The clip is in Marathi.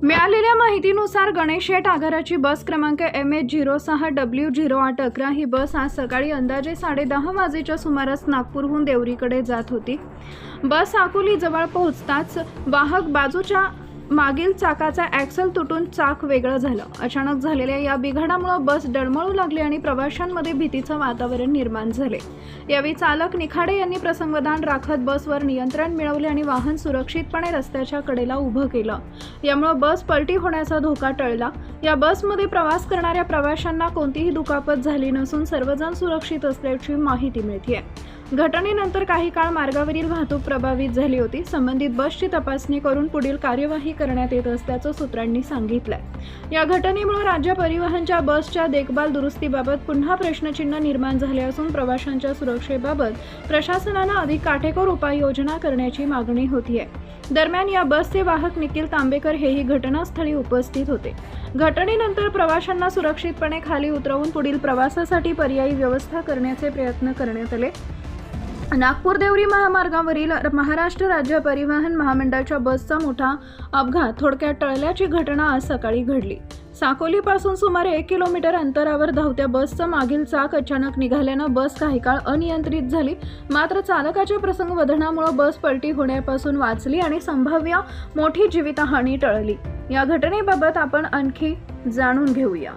मिळालेल्या माहितीनुसार गणेश शेठ आगाराची बस क्रमांक MH06W0811 ही बस आज सकाळी अंदाजे 10:30 वाजेच्या सुमारास नागपूरहून देवरीकडे जात होती। बस अकोली जवळ पोहोचताच वाहक बाजूच्या मागील चाकाचा ॲक्सल तुटून चाक वेगळं झालं। अचानक झालेल्या या बिघाडामुळे बस डळमळू लागली आणि प्रवाशांमध्ये भीतीचं वातावरण निर्माण झाले। यावेळी चालक निखाडे यांनी प्रसंगवधान राखत बसवर नियंत्रण मिळवले आणि वाहन सुरक्षितपणे रस्त्याच्या कडेला उभं केलं। यामुळे बस पलटी होण्याचा धोका टळला। या बसमध्ये प्रवास करणाऱ्या प्रवाशांना कोणतीही दुखापत झाली नसून सर्वजण सुरक्षित असल्याची माहिती मिळते। घटनेनंतर काही काळ मार्गावरील वाहतूक प्रभावित झाली होती। संबंधित बसची तपासणी करून पुढील कार्यवाही करण्यात येत असल्याचं सूत्रांनी सांगितलंय। या घटनेमुळे राज्य परिवहनच्या बसच्या देखभाल दुरुस्तीबाबत पुन्हा प्रश्नचिन्ह निर्माण झाले असून प्रवाशांच्या सुरक्षेबाबत प्रशासनानं अधिक काटेकोर उपाययोजना करण्याची मागणी होतीये। दरम्यान या बसचे वाहक निखिल तांबेकर हेही घटनास्थळी उपस्थित होते। घटनेनंतर प्रवाशांना सुरक्षितपणे खाली उतरवून पुढील प्रवासासाठी पर्यायी व्यवस्था करण्याचे प्रयत्न करण्यात आले। नागपूर देवरी महामार्गावरील महाराष्ट्र राज्य परिवहन महामंडळाच्या बसचा मोठा अपघात थोडक्यात टळल्याची घटना आज सकाळी घडली। साकोलीपासून सुमारे 1 किलोमीटर अंतरावर धावत्या बसचं मागील चाक अचानक निघाल्यानं बस काही काळ अनियंत्रित झाली। मात्र चालकाच्या प्रसंगवधानामुळे बस पलटी होण्यापासून वाचली आणि संभाव्य मोठी जीवितहानी टळली। या घटनेबाबत आपण आणखी जाणून घेऊया।